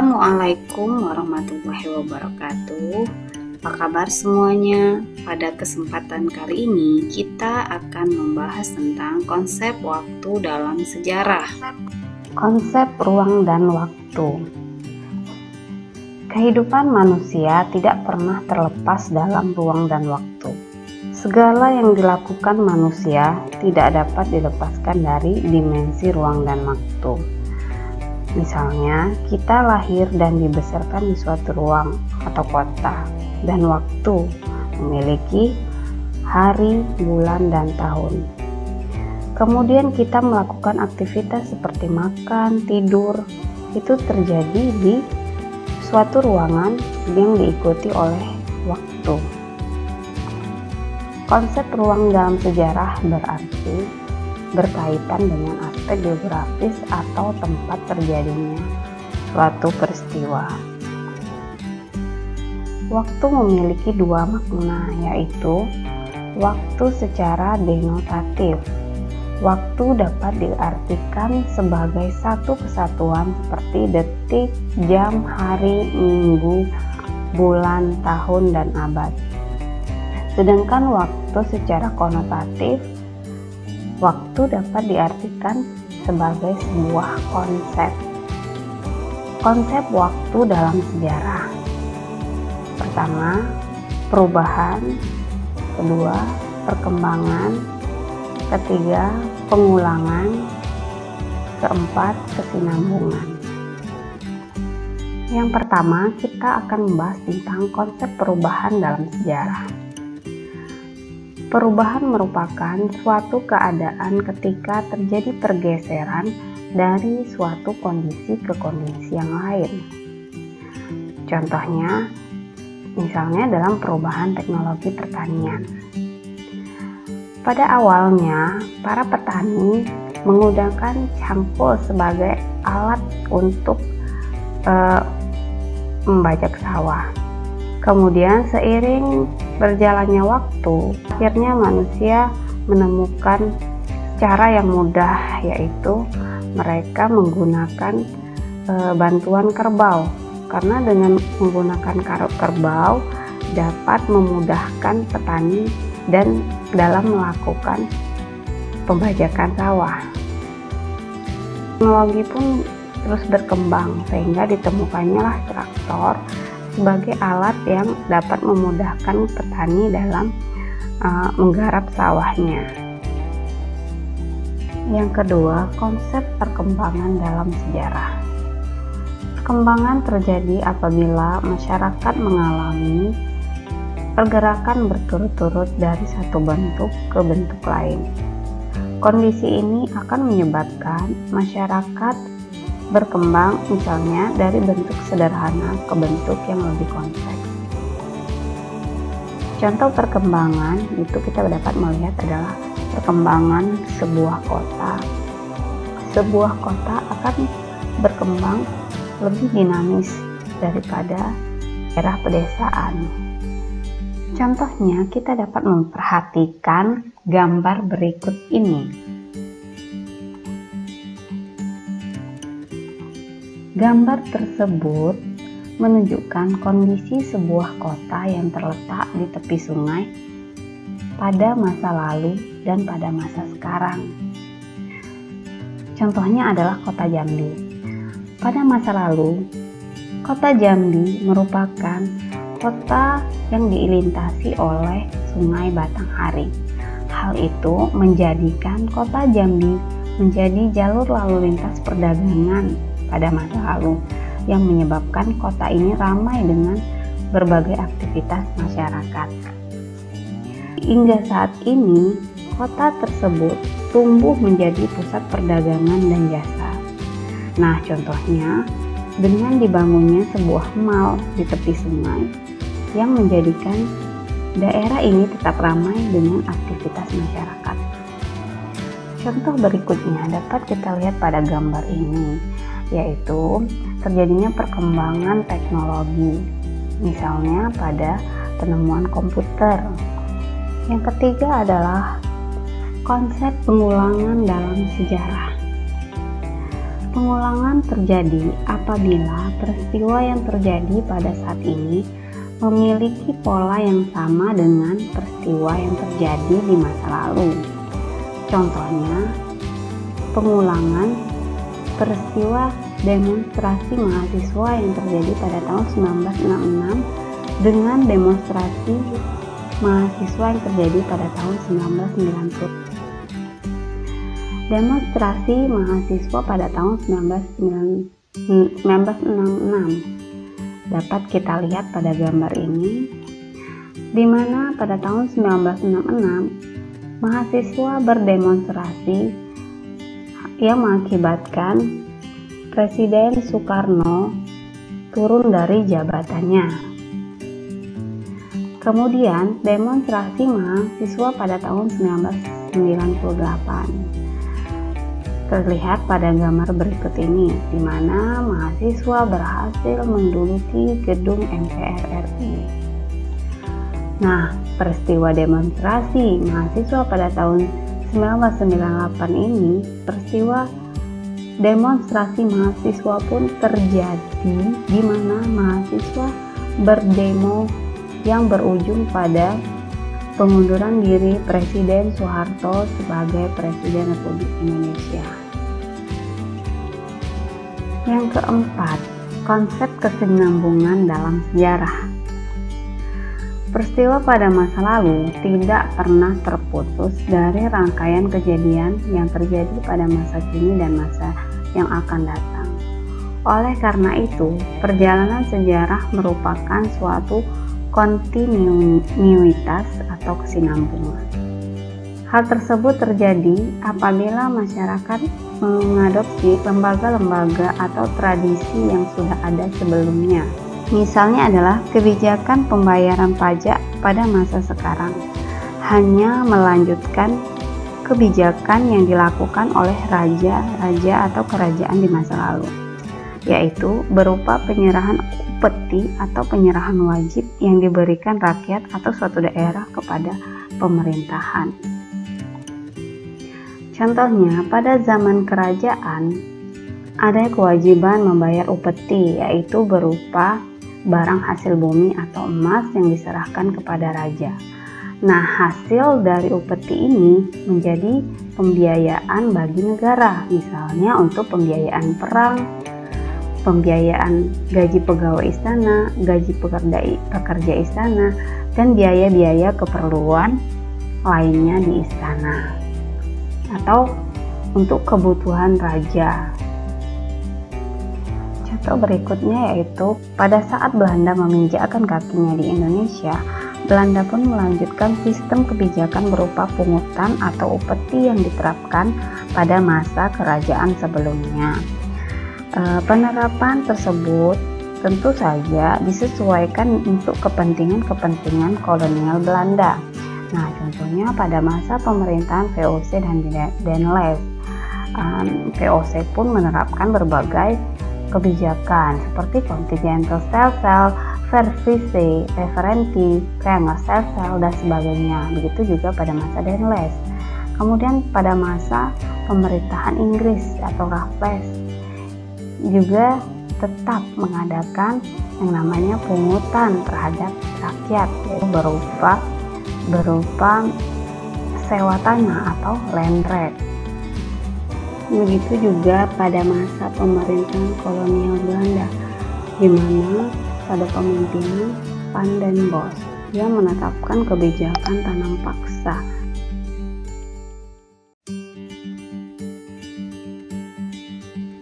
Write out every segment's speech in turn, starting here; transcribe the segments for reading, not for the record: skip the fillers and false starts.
Assalamualaikum warahmatullahi wabarakatuh. Apa kabar semuanya? Pada kesempatan kali ini kita akan membahas tentang konsep waktu dalam sejarah. Konsep ruang dan waktu. Kehidupan manusia tidak pernah terlepas dalam ruang dan waktu. Segala yang dilakukan manusia tidak dapat dilepaskan dari dimensi ruang dan waktu. Misalnya, kita lahir dan dibesarkan di suatu ruang atau kota dan waktu, memiliki hari, bulan, dan tahun. Kemudian kita melakukan aktivitas seperti makan, tidur, itu terjadi di suatu ruangan yang diikuti oleh waktu. Konsep ruang dalam sejarah berarti berkaitan dengan aspek geografis atau tempat terjadinya suatu peristiwa. Waktu memiliki dua makna, yaitu waktu secara denotatif. Waktu dapat diartikan sebagai satu kesatuan seperti detik, jam, hari, minggu, bulan, tahun, dan abad. Sedangkan waktu secara konotatif, waktu dapat diartikan sebagai sebuah konsep. Konsep waktu dalam sejarah. Pertama, perubahan. Kedua, perkembangan. Ketiga, pengulangan. Keempat, kesinambungan. Yang pertama, kita akan membahas tentang konsep perubahan dalam sejarah. Perubahan merupakan suatu keadaan ketika terjadi pergeseran dari suatu kondisi ke kondisi yang lain. Contohnya, misalnya dalam perubahan teknologi pertanian. Pada awalnya, para petani menggunakan cangkul sebagai alat untuk membajak sawah. Kemudian seiring berjalannya waktu, akhirnya manusia menemukan cara yang mudah, yaitu mereka menggunakan bantuan kerbau. Karena dengan menggunakan kerbau dapat memudahkan petani dan dalam melakukan pembajakan sawah. Teknologi pun terus berkembang sehingga ditemukannya lah traktor sebagai alat yang dapat memudahkan petani dalam menggarap sawahnya. Yang kedua, konsep perkembangan dalam sejarah. Perkembangan terjadi apabila masyarakat mengalami pergerakan berturut-turut dari satu bentuk ke bentuk lain. Kondisi ini akan menyebabkan masyarakat berkembang, misalnya dari bentuk sederhana ke bentuk yang lebih kompleks. Contoh perkembangan itu kita dapat melihat adalah perkembangan sebuah kota. Sebuah kota akan berkembang lebih dinamis daripada daerah pedesaan. Contohnya, kita dapat memperhatikan gambar berikut ini. Gambar tersebut menunjukkan kondisi sebuah kota yang terletak di tepi sungai pada masa lalu dan pada masa sekarang. Contohnya adalah kota Jambi. Pada masa lalu, kota Jambi merupakan kota yang dilintasi oleh Sungai Batanghari. Hal itu menjadikan kota Jambi menjadi jalur lalu lintas perdagangan pada masa lalu, yang menyebabkan kota ini ramai dengan berbagai aktivitas masyarakat. Hingga saat ini, kota tersebut tumbuh menjadi pusat perdagangan dan jasa. Nah, contohnya dengan dibangunnya sebuah mall di tepi sungai yang menjadikan daerah ini tetap ramai dengan aktivitas masyarakat. Contoh berikutnya dapat kita lihat pada gambar ini, yaitu terjadinya perkembangan teknologi, misalnya pada penemuan komputer. Yang ketiga adalah konsep pengulangan dalam sejarah. Pengulangan terjadi apabila peristiwa yang terjadi pada saat ini memiliki pola yang sama dengan peristiwa yang terjadi di masa lalu. Contohnya, pengulangan peristiwa demonstrasi mahasiswa yang terjadi pada tahun 1966 dengan demonstrasi mahasiswa yang terjadi pada tahun 1990. Demonstrasi mahasiswa pada tahun 1966 dapat kita lihat pada gambar ini, di mana pada tahun 1966 mahasiswa berdemonstrasi yang mengakibatkan Presiden Soekarno turun dari jabatannya. Kemudian demonstrasi mahasiswa pada tahun 1998 terlihat pada gambar berikut ini, di mana mahasiswa berhasil menduduki gedung MPR RI. Nah, peristiwa demonstrasi mahasiswa pada tahun 1998 ini, peristiwa demonstrasi mahasiswa pun terjadi, di mana mahasiswa berdemo yang berujung pada pengunduran diri Presiden Soeharto sebagai Presiden Republik Indonesia. Yang keempat, konsep kesinambungan dalam sejarah. Peristiwa pada masa lalu tidak pernah terputus dari rangkaian kejadian yang terjadi pada masa kini dan masa yang akan datang. Oleh karena itu, perjalanan sejarah merupakan suatu kontinuitas atau kesinambungan. Hal tersebut terjadi apabila masyarakat mengadopsi lembaga-lembaga atau tradisi yang sudah ada sebelumnya. Misalnya adalah kebijakan pembayaran pajak pada masa sekarang hanya melanjutkan kebijakan yang dilakukan oleh raja-raja atau kerajaan di masa lalu, yaitu berupa penyerahan upeti atau penyerahan wajib yang diberikan rakyat atau suatu daerah kepada pemerintahan. Contohnya, pada zaman kerajaan ada kewajiban membayar upeti, yaitu berupa barang hasil bumi atau emas yang diserahkan kepada raja. Nah, hasil dari upeti ini menjadi pembiayaan bagi negara, misalnya untuk pembiayaan perang, pembiayaan gaji pegawai istana, gaji pekerja istana, dan biaya-biaya keperluan lainnya di istana, atau untuk kebutuhan raja. Contoh berikutnya yaitu pada saat Belanda menginjakkan kakinya di Indonesia, Belanda pun melanjutkan sistem kebijakan berupa pungutan atau upeti yang diterapkan pada masa kerajaan sebelumnya. Penerapan tersebut tentu saja disesuaikan untuk kepentingan kolonial Belanda. Nah, contohnya pada masa pemerintahan VOC dan Denles, VOC pun menerapkan berbagai kebijakan seperti continental cell, Versise, referenti, triangle cell, dan sebagainya. Begitu juga pada masa Denles. Kemudian pada masa pemerintahan Inggris atau Raffles juga tetap mengadakan yang namanya pungutan terhadap rakyat, yaitu berupa sewa tanah atau land rent. Begitu juga pada masa pemerintahan kolonial Belanda, di mana pada pemimpinan Van den Bosch yang menetapkan kebijakan tanam paksa.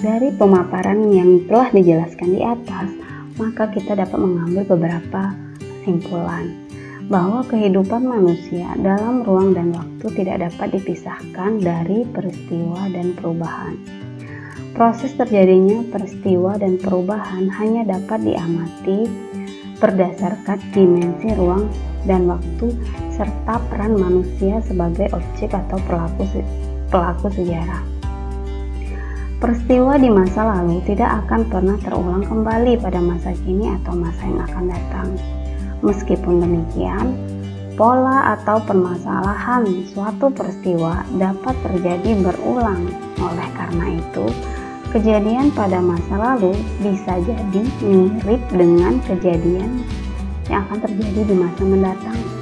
Dari pemaparan yang telah dijelaskan di atas, maka kita dapat mengambil beberapa kesimpulan bahwa kehidupan manusia dalam ruang dan waktu tidak dapat dipisahkan dari peristiwa dan perubahan. Proses terjadinya peristiwa dan perubahan hanya dapat diamati berdasarkan dimensi ruang dan waktu serta peran manusia sebagai objek atau pelaku sejarah. Peristiwa di masa lalu tidak akan pernah terulang kembali pada masa kini atau masa yang akan datang. Meskipun demikian, pola atau permasalahan suatu peristiwa dapat terjadi berulang. Oleh karena itu, Kejadian pada masa lalu bisa jadi mirip dengan kejadian yang akan terjadi di masa mendatang.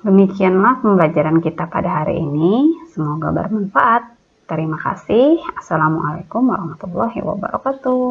Demikianlah pembelajaran kita pada hari ini. Semoga bermanfaat. Terima kasih. Assalamualaikum warahmatullahi wabarakatuh.